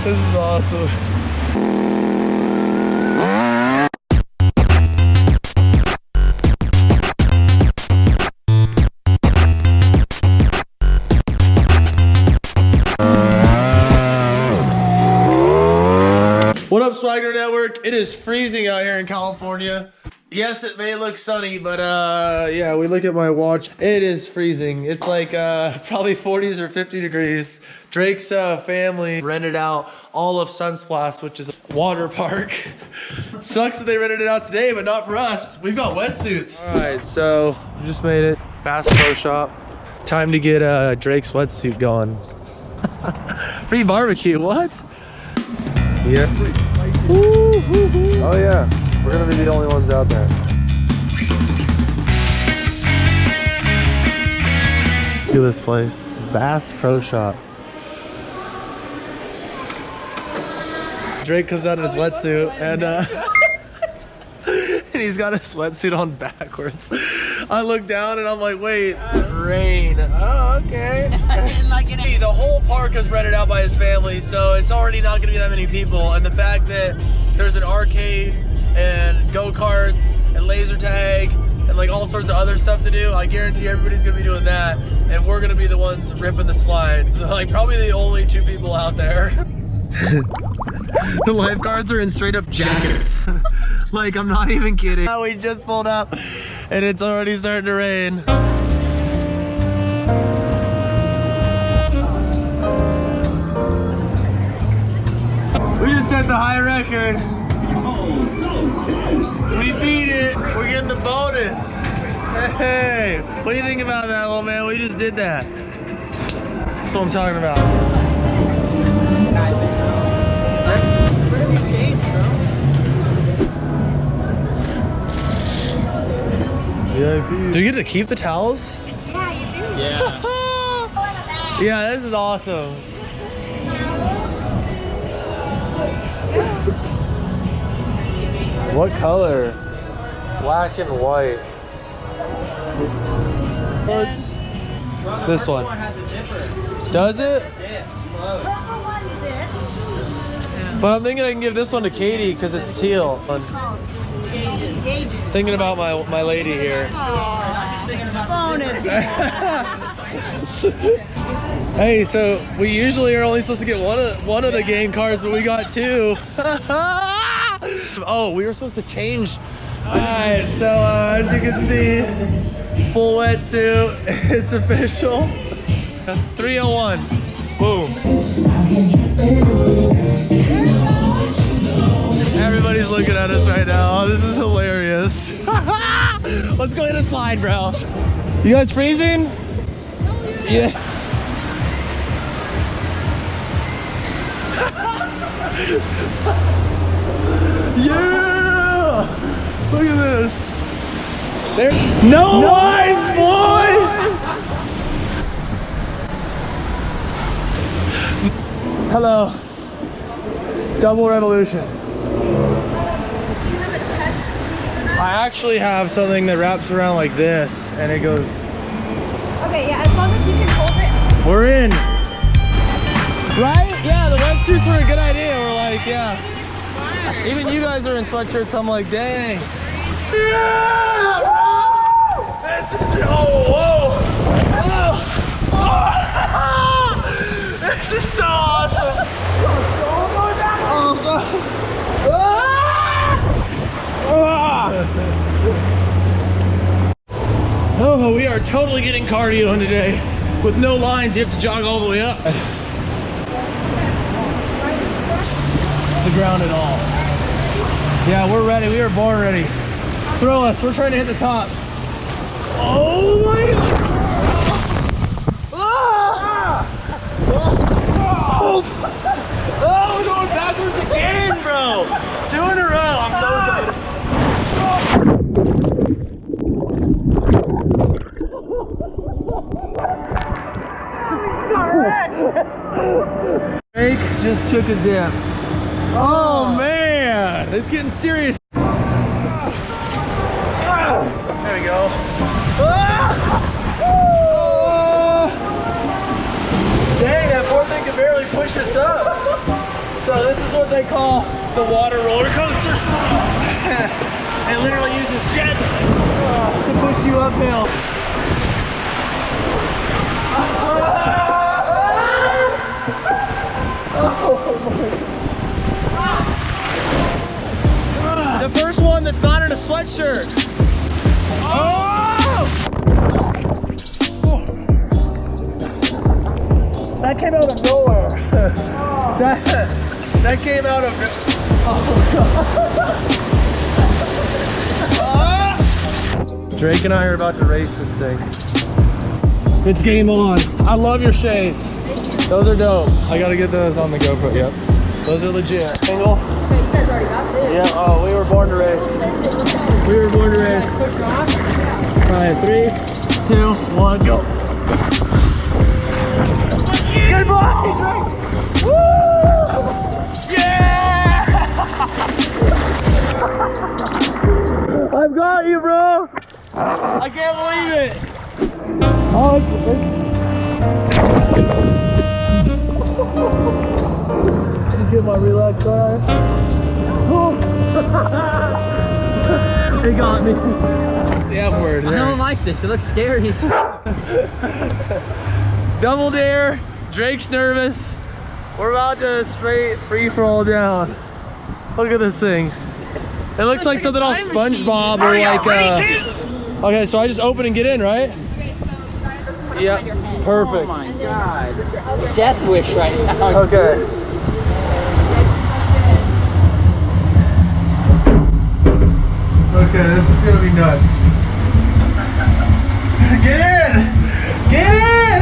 This is awesome. What up, Swagner Network? It is freezing out here in California. Yes, it may look sunny, but yeah, we look at my watch. It is freezing. It's like probably 40s or 50 degrees. Drake's family rented out all of Sunsplash, which is a water park. Sucks that they rented it out today, but not for us. We've got wetsuits. All right, so we just made it. Bass Pro Shop. Time to get Drake's wetsuit going. Free barbecue, what? Yeah. Woo, woo, woo. Oh yeah, we're gonna be the only ones out there. Look at this place, Bass Pro Shop. Drake comes out in his wetsuit and and he's got his sweatsuit on backwards. I look down and I'm like, wait, rain. Oh, okay. The whole park is rented out by his family, so it's already not gonna be that many people. And the fact that there's an arcade and go-karts and laser tag and like all sorts of other stuff to do, I guarantee everybody's gonna be doing that. And we're gonna be the ones ripping the slides. Like probably the only two people out there. The lifeguards are in straight up jackets. Like, I'm not even kidding. We just pulled up and it's already starting to rain. We just set the high record. We beat it. We're getting the bonus. Hey, what do you think about that, little man? We just did that. That's what I'm talking about. Do you get to keep the towels? Yeah, you do. Yeah. Yeah, this is awesome. What color? Black and white. This one. Does it? But I'm thinking I can give this one to Katie because it's teal. Thinking about my lady here. Bonus. Hey, so we usually are only supposed to get one of the game cards, but we got two. Oh, we were supposed to change. All right, so as you can see, full wetsuit. It's official. 301. Boom. Everybody's looking at us right now. Oh, this is hilarious. Let's go hit a slide, bro. You guys freezing? Yeah. Yeah! Look at this. There's no lines, boy! Hello. Double revolution. I actually have something that wraps around like this and it goes. Okay, yeah, as long as you can hold it. We're in. Right? Yeah, the wetsuits were a good idea. We're like, yeah. Even you guys are in sweatshirts. I'm like, dang. Yeah! This is, oh, whoa. Oh. This is so awesome. Oh, God. Oh, we are totally getting cardio in today. With no lines, you have to jog all the way up. The ground at all. Yeah, we're ready. We are born ready. Throw us. We're trying to hit the top. Oh my God. Ah! Oh, we're going backwards again, bro. 2 in a row. I'm so tired. Drake just took a dip. Oh man, it's getting serious. There we go. Dang, that poor thing can barely push us up. they call the water roller coaster. It literally uses jets to push you uphill. The first one that's not in a sweatshirt. Oh! That came out of nowhere. That came out of. Oh. Drake and I are about to race this thing. It's game on. I love your shades. Those are dope. I gotta get those on the GoPro. Yep. Those are legit. Angle. Okay, you guys already got this. Yeah. Oh, we were born to race. We were born to race. All right, 3, 2, 1, go. Good boy! Woo! Yeah! I've got you, bro! I can't believe it! Oh, just get my relax tire. It got me. The F word. I don't like this. It looks scary. Double dare. Drake's nervous. We're about to straight free for all down. Look at this thing. It looks like something off SpongeBob or like. Okay, so I just open and get in, right? Okay, so you guys just put it Yeah. on your head. Perfect. Oh my god. Death wish right now. Okay. Okay, this is gonna be nuts. Get in! Get in!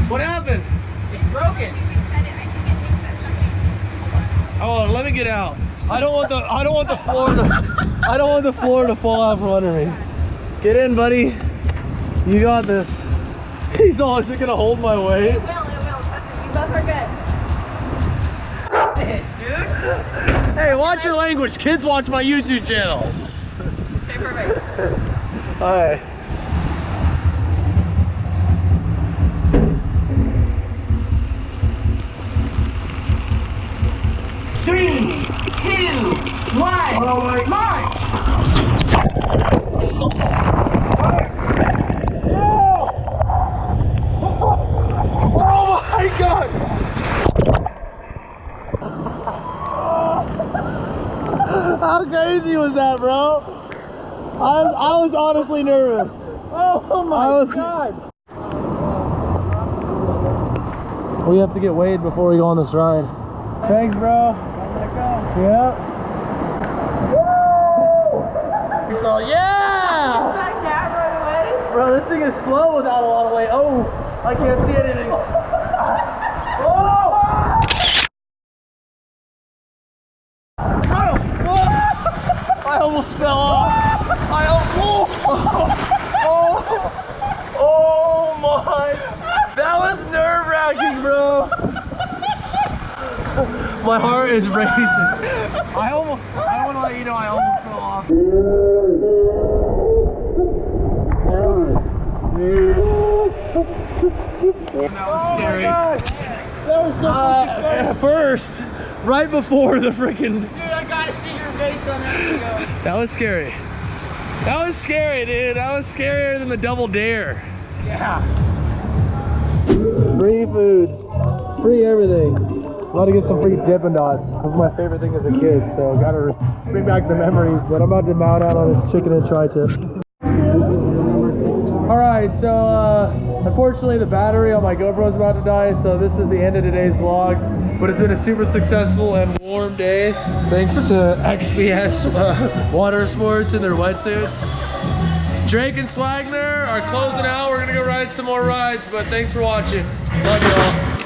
What happened? It's broken. Oh, let me get out. I don't want the floor to fall out from under me. Get in, buddy. You got this. He's all, is it gonna hold my weight? It will. Trust me. You both are good. This, dude. Hey, watch your language. Kids watch my YouTube channel. Okay, perfect. All right. Three, two, one, launch! Oh my God! How crazy was that, bro? I was honestly nervous. Oh my God! We have to get weighed before we go on this ride. Thanks, bro. Yep. He's all, yeah! Bro, this thing is slow without a lot of weight. Oh, I can't see anything. Oh! Bro! Whoa! I almost fell off. I almost. Oh my! That was nerve-wracking, bro. My heart is racing. I want to let you know I almost fell off. That was scary. That was so at first, right before the freaking. Dude, I gotta see your face on that video. That was scary. That was scary, dude. That was scarier than the double dare. Yeah. Free food. Free everything. About to get some free Dippin' Dots. This was my favorite thing as a kid, so gotta bring back the memories. But I'm about to mount out on this chicken and tri-tip. Alright, so unfortunately the battery on my GoPro is about to die, so this is the end of today's vlog. But it's been a super successful and warm day, thanks to XPS Water Sports and their wetsuits. Drake and Swagner are closing out. We're gonna go ride some more rides, but thanks for watching. Love y'all.